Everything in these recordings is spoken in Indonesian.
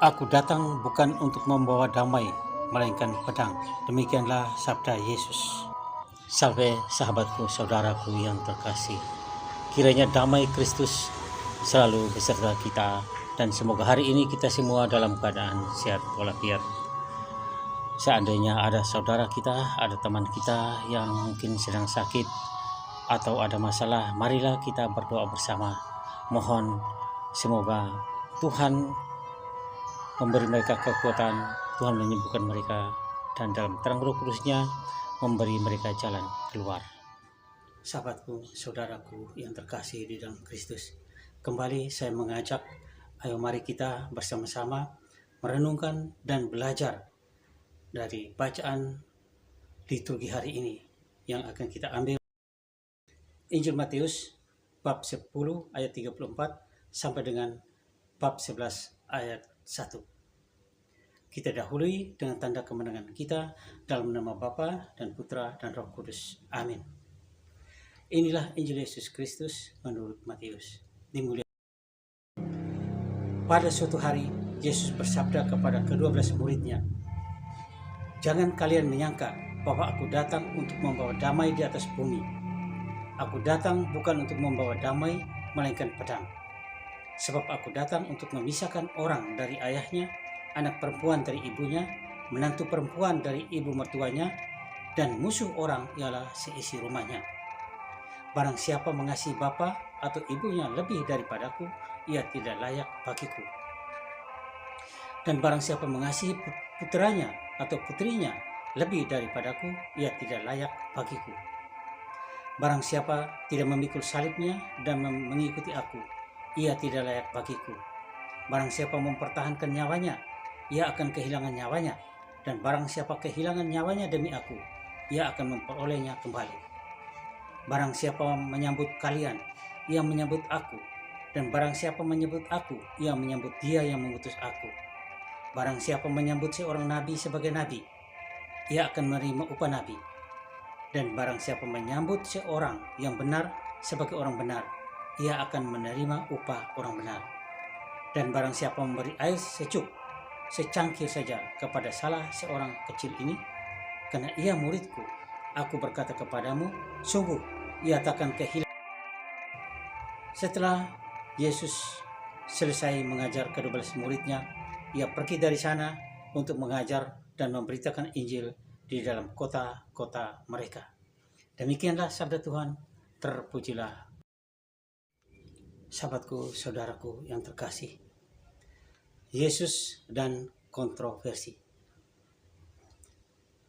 Aku datang bukan untuk membawa damai, melainkan pedang. Demikianlah sabda Yesus. Salve sahabatku, saudaraku yang terkasih. Kiranya damai Kristus selalu beserta kita, dan semoga hari ini kita semua dalam keadaan sehat walafiat. Seandainya ada saudara kita, ada teman kita yang mungkin sedang sakit atau ada masalah, marilah kita berdoa bersama. Mohon semoga Tuhan memberi mereka kekuatan, Tuhan menyembuhkan mereka, dan dalam terang Roh Kudus-Nya memberi mereka jalan keluar. Sahabatku, saudaraku yang terkasih di dalam Kristus, kembali saya mengajak, ayo mari kita bersama-sama merenungkan dan belajar dari bacaan liturgi hari ini yang akan kita ambil Injil Matius bab 10 ayat 34 sampai dengan bab 11 ayat 1. Kita dahului dengan tanda kemenangan kita dalam nama Bapa dan Putra dan Roh Kudus. Amin. Inilah Injil Yesus Kristus menurut Matius. Dimuliakan. Pada suatu hari, Yesus bersabda kepada ke-12 muridnya, "Jangan kalian menyangka bahwa aku datang untuk membawa damai di atas bumi. Aku datang bukan untuk membawa damai, melainkan pedang. Sebab aku datang untuk memisahkan orang dari ayahnya, anak perempuan dari ibunya, menantu perempuan dari ibu mertuanya, dan musuh orang ialah seisi rumahnya. Barang siapa mengasihi bapa atau ibunya lebih daripadaku, ia tidak layak bagiku. Dan barang siapa mengasihi putranya atau putrinya lebih daripadaku, ia tidak layak bagiku. Barang siapa tidak memikul salibnya dan mengikuti aku, ia tidak layak bagiku. Barang siapa mempertahankan nyawanya, ia akan kehilangan nyawanya. Dan barang siapa kehilangan nyawanya demi aku, ia akan memperolehnya kembali. Barang siapa menyambut kalian, ia menyambut aku. Dan barang siapa menyebut aku, ia menyambut dia yang mengutus aku. Barang siapa menyambut seorang nabi sebagai nabi, ia akan menerima upah nabi. Dan barang siapa menyambut seorang yang benar sebagai orang benar, ia akan menerima upah orang benar. Dan barang siapa memberi air secup, secangkir saja kepada salah seorang kecil ini, karena ia muridku, aku berkata kepadamu, sungguh ia takkan kehilangan." Setelah Yesus selesai mengajar ke-12 muridnya, ia pergi dari sana untuk mengajar dan memberitakan Injil di dalam kota-kota mereka. Demikianlah sabda Tuhan, terpujilah. Sahabatku, saudaraku yang terkasih, Yesus dan kontroversi.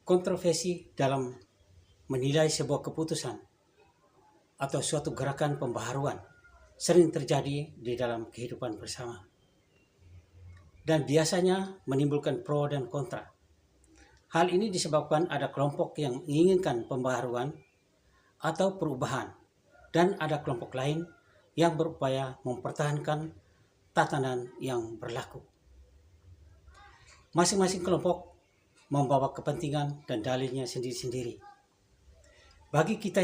Kontroversi dalam menilai sebuah keputusan atau suatu gerakan pembaharuan sering terjadi di dalam kehidupan bersama. Dan biasanya menimbulkan pro dan kontra. Hal ini disebabkan ada kelompok yang menginginkan pembaharuan atau perubahan, dan ada kelompok lain yang berupaya mempertahankan tatanan yang berlaku. Masing-masing kelompok membawa kepentingan dan dalilnya sendiri-sendiri. Bagi kita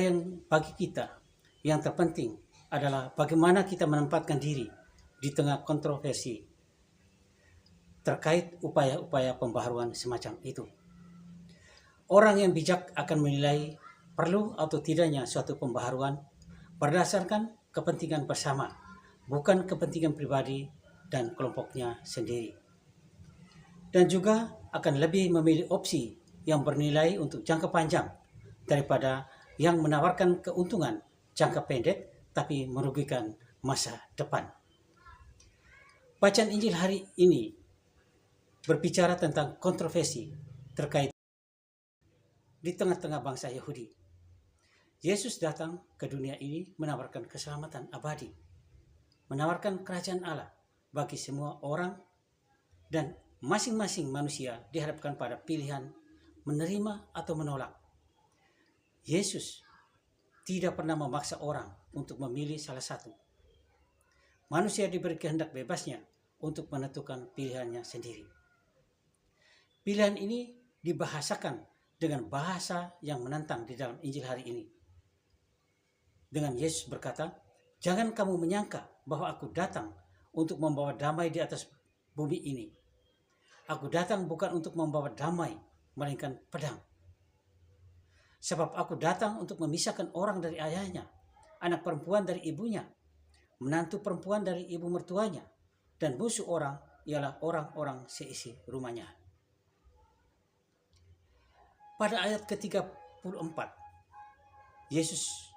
yang terpenting adalah bagaimana kita menempatkan diri di tengah kontroversi terkait upaya-upaya pembaharuan semacam itu. Orang yang bijak akan menilai perlu atau tidaknya suatu pembaharuan berdasarkan kepentingan bersama, bukan kepentingan pribadi dan kelompoknya sendiri. Dan juga akan lebih memilih opsi yang bernilai untuk jangka panjang daripada yang menawarkan keuntungan jangka pendek tapi merugikan masa depan. Bacaan Injil hari ini berbicara tentang kontroversi terkait di tengah-tengah bangsa Yahudi. Yesus datang ke dunia ini menawarkan keselamatan abadi, menawarkan kerajaan Allah bagi semua orang, dan masing-masing manusia dihadapkan pada pilihan menerima atau menolak. Yesus tidak pernah memaksa orang untuk memilih salah satu. Manusia diberi kehendak bebasnya untuk menentukan pilihannya sendiri. Pilihan ini dibahasakan dengan bahasa yang menantang di dalam Injil hari ini. Dengan Yesus berkata, "Jangan kamu menyangka bahwa aku datang untuk membawa damai di atas bumi ini. Aku datang bukan untuk membawa damai, melainkan pedang. Sebab aku datang untuk memisahkan orang dari ayahnya, anak perempuan dari ibunya, menantu perempuan dari ibu mertuanya, dan musuh orang ialah orang-orang seisi rumahnya. Pada ayat ke-34, Yesus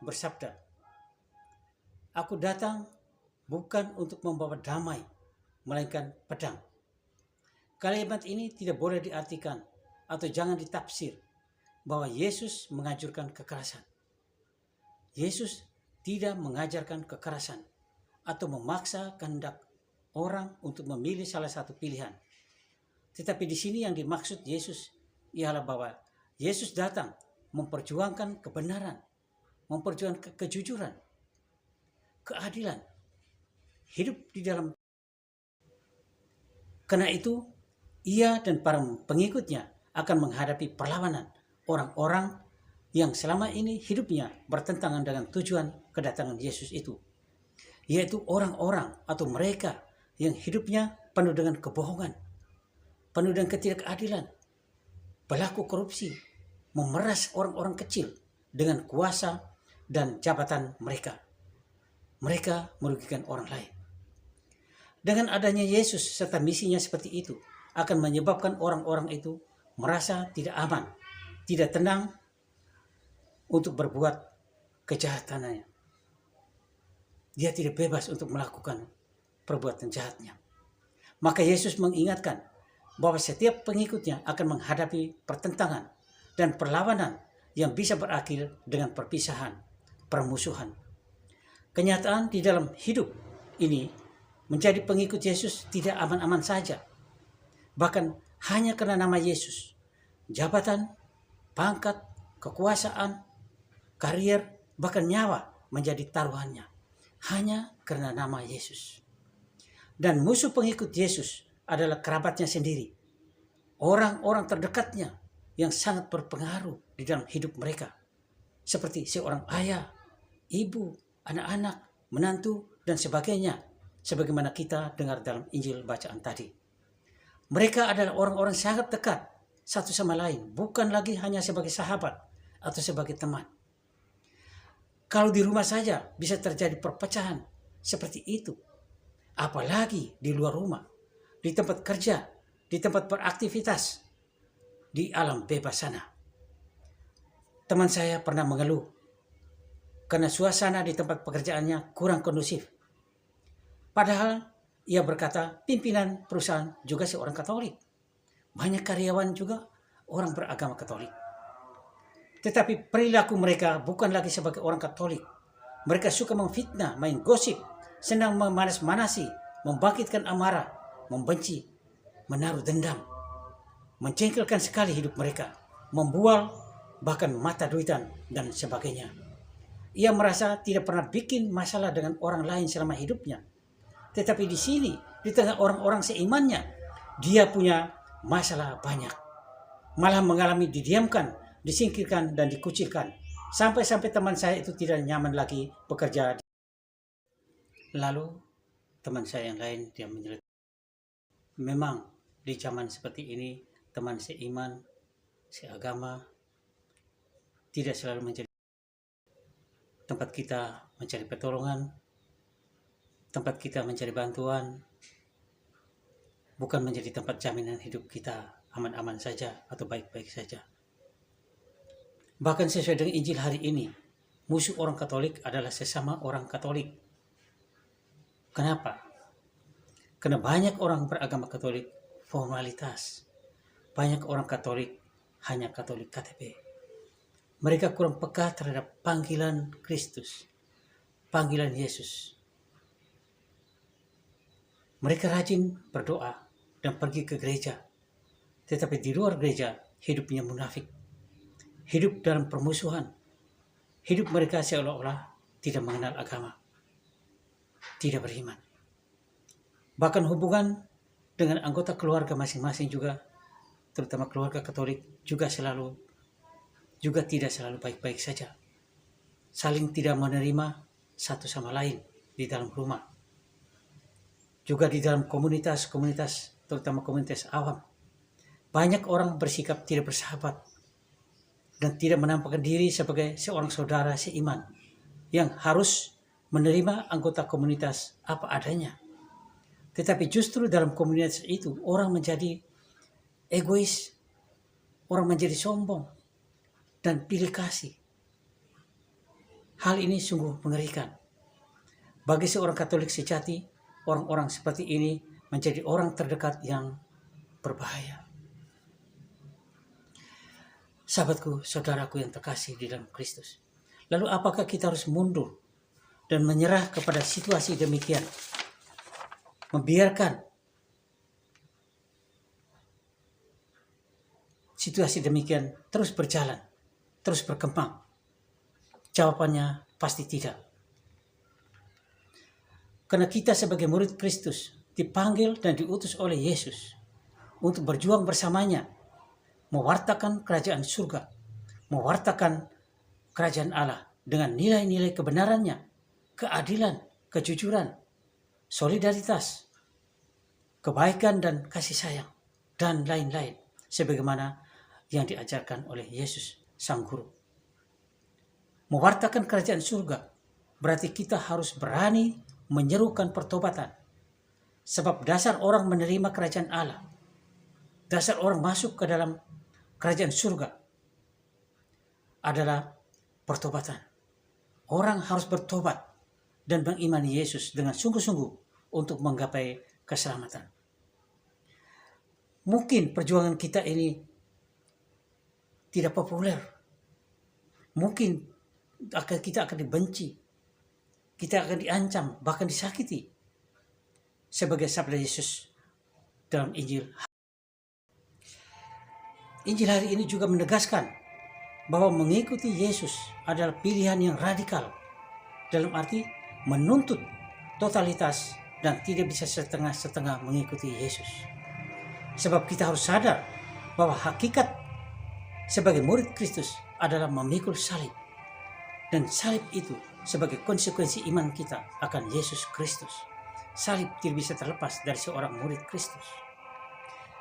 bersabda, "Aku datang bukan untuk membawa damai, melainkan pedang." Kalimat ini tidak boleh diartikan atau jangan ditafsir bahwa Yesus menganjurkan kekerasan. Yesus tidak mengajarkan kekerasan atau memaksa kehendak orang untuk memilih salah satu pilihan. Tetapi di sini yang dimaksud Yesus ialah bahwa Yesus datang memperjuangkan kebenaran, memperjuangkan kejujuran, keadilan, hidup di dalam. Karena itu, ia dan para pengikutnya akan menghadapi perlawanan orang-orang yang selama ini hidupnya bertentangan dengan tujuan kedatangan Yesus itu, yaitu orang-orang atau mereka yang hidupnya penuh dengan kebohongan, penuh dengan ketidakadilan, pelaku korupsi, memeras orang-orang kecil dengan kuasa dan jabatan mereka. Mereka merugikan orang lain. Dengan adanya Yesus serta misinya seperti itu, akan menyebabkan orang-orang itu merasa tidak aman, tidak tenang untuk berbuat kejahatannya. Dia tidak bebas untuk melakukan perbuatan jahatnya. Maka Yesus mengingatkan bahwa setiap pengikutnya akan menghadapi pertentangan dan perlawanan yang bisa berakhir dengan perpisahan, permusuhan. Kenyataan di dalam hidup ini menjadi pengikut Yesus tidak aman-aman saja. Bahkan hanya karena nama Yesus, jabatan, pangkat, kekuasaan, karier, bahkan nyawa menjadi taruhannya. Hanya karena nama Yesus. Dan musuh pengikut Yesus adalah kerabatnya sendiri. Orang-orang terdekatnya yang sangat berpengaruh di dalam hidup mereka. Seperti seorang ayah, ibu, anak-anak, menantu, dan sebagainya. Sebagaimana kita dengar dalam Injil bacaan tadi. Mereka adalah orang-orang sangat dekat satu sama lain, bukan lagi hanya sebagai sahabat atau sebagai teman. Kalau di rumah saja bisa terjadi perpecahan seperti itu, apalagi di luar rumah, di tempat kerja, di tempat beraktivitas, di alam bebas sana. Teman saya pernah mengeluh karena suasana di tempat pekerjaannya kurang kondusif. Padahal ia berkata, pimpinan perusahaan juga seorang Katolik. Banyak karyawan juga orang beragama Katolik. Tetapi perilaku mereka bukan lagi sebagai orang Katolik. Mereka suka memfitnah, main gosip, senang memanas-manasi, membangkitkan amarah, membenci, menaruh dendam, mencengkelkan sekali hidup mereka, membual, bahkan mata duitan, dan sebagainya. Ia merasa tidak pernah bikin masalah dengan orang lain selama hidupnya. Tetapi di sini, di tengah orang-orang seimannya, dia punya masalah banyak. Malah mengalami didiamkan, disingkirkan, dan dikucilkan. Sampai-sampai teman saya itu tidak nyaman lagi bekerja. Lalu teman saya yang lain dia menyelesaikan. Memang di zaman seperti ini, teman seiman, seagama, tidak selalu menjadi tempat kita mencari pertolongan, tempat kita mencari bantuan, bukan menjadi tempat jaminan hidup kita aman-aman saja atau baik-baik saja. Bahkan sesuai dengan Injil hari ini, musuh orang Katolik adalah sesama orang Katolik. Kenapa? Karena banyak orang beragama Katolik formalitas. Banyak orang Katolik hanya Katolik KTP. Mereka kurang peka terhadap panggilan Kristus, panggilan Yesus. Mereka rajin berdoa dan pergi ke gereja. Tetapi di luar gereja hidupnya munafik. Hidup dalam permusuhan. Hidup mereka seolah-olah tidak mengenal agama. Tidak beriman. Bahkan hubungan dengan anggota keluarga masing-masing juga, terutama keluarga Katolik, juga tidak selalu baik-baik saja. Saling tidak menerima satu sama lain di dalam rumah. Juga di dalam komunitas-komunitas terutama komunitas awam. Banyak orang bersikap tidak bersahabat dan tidak menampakkan diri sebagai seorang saudara seiman yang harus menerima anggota komunitas apa adanya. Tetapi justru dalam komunitas itu orang menjadi egois, orang menjadi sombong, dan pilih kasih. Hal ini sungguh mengerikan. Bagi seorang Katolik sejati, orang-orang seperti ini menjadi orang terdekat yang berbahaya. Sahabatku, saudaraku yang terkasih di dalam Kristus. Lalu apakah kita harus mundur dan menyerah kepada situasi demikian? Membiarkan situasi demikian terus berjalan, terus berkembang? Jawabannya pasti tidak. Karena kita sebagai murid Kristus dipanggil dan diutus oleh Yesus untuk berjuang bersamanya, mewartakan kerajaan surga, mewartakan kerajaan Allah dengan nilai-nilai kebenarannya, keadilan, kejujuran, solidaritas, kebaikan dan kasih sayang, dan lain-lain, sebagaimana yang diajarkan oleh Yesus Sang Guru. Mewartakan kerajaan surga berarti kita harus berani menyerukan pertobatan. Sebab dasar orang menerima kerajaan Allah, dasar orang masuk ke dalam kerajaan surga adalah pertobatan. Orang harus bertobat dan mengimani Yesus dengan sungguh-sungguh untuk menggapai keselamatan. Mungkin perjuangan kita ini tidak populer. Mungkin kita akan dibenci, kita akan diancam, bahkan disakiti. Sebagai sabda Yesus dalam Injil. Injil hari ini juga menegaskan bahwa mengikuti Yesus adalah pilihan yang radikal. Dalam arti menuntut totalitas dan tidak bisa setengah-setengah mengikuti Yesus. Sebab kita harus sadar bahwa hakikat sebagai murid Kristus adalah memikul salib. Dan salib itu sebagai konsekuensi iman kita akan Yesus Kristus. Salib tidak bisa terlepas dari seorang murid Kristus.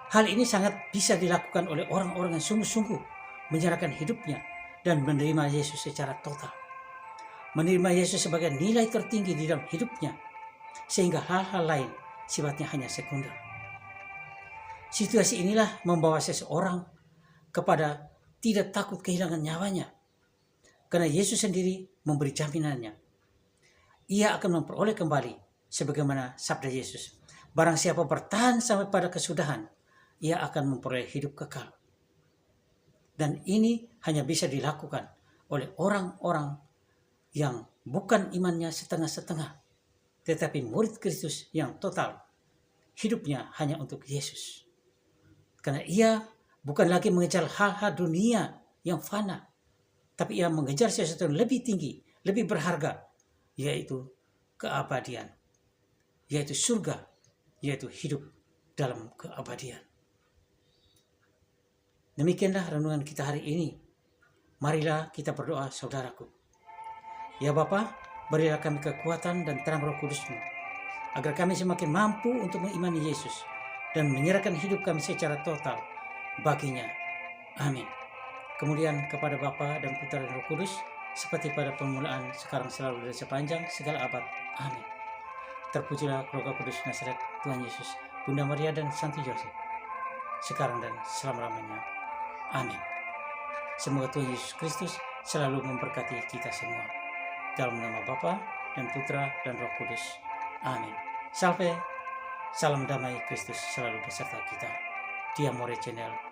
Hal ini sangat bisa dilakukan oleh orang-orang yang sungguh-sungguh menyerahkan hidupnya dan menerima Yesus secara total. Menerima Yesus sebagai nilai tertinggi di dalam hidupnya, sehingga hal-hal lain sifatnya hanya sekunder. Situasi inilah membawa seseorang kepada tidak takut kehilangan nyawanya, karena Yesus sendiri memberi jaminannya. Ia akan memperoleh kembali, sebagaimana sabda Yesus, barang siapa bertahan sampai pada kesudahan, ia akan memperoleh hidup kekal. Dan ini hanya bisa dilakukan oleh orang-orang yang bukan imannya setengah-setengah, tetapi murid Kristus yang total, hidupnya hanya untuk Yesus. Karena ia bukan lagi mengejar hal-hal dunia yang fana, tapi ia mengejar sesuatu yang lebih tinggi, lebih berharga, yaitu keabadian, yaitu surga, yaitu hidup dalam keabadian. Demikianlah renungan kita hari ini. Marilah kita berdoa, saudaraku. Ya Bapa, berilah kami kekuatan dan terang Roh Kudus-Mu, agar kami semakin mampu untuk mengimani Yesus dan menyerahkan hidup kami secara total baginya. Amin. Kemudian kepada Bapa dan Putra dan Roh Kudus, seperti pada permulaan, sekarang, selalu, dan sepanjang segala abad. Amin. Terpujilah keluarga kudus Nazaret Tuhan Yesus, Bunda Maria dan Santo Yosef, sekarang dan selama-lamanya. Amin. Semoga Tuhan Yesus Kristus selalu memberkati kita semua. Dalam nama Bapa dan Putra dan Roh Kudus. Amin. Salve, salam damai Kristus selalu beserta kita. Dia More Channel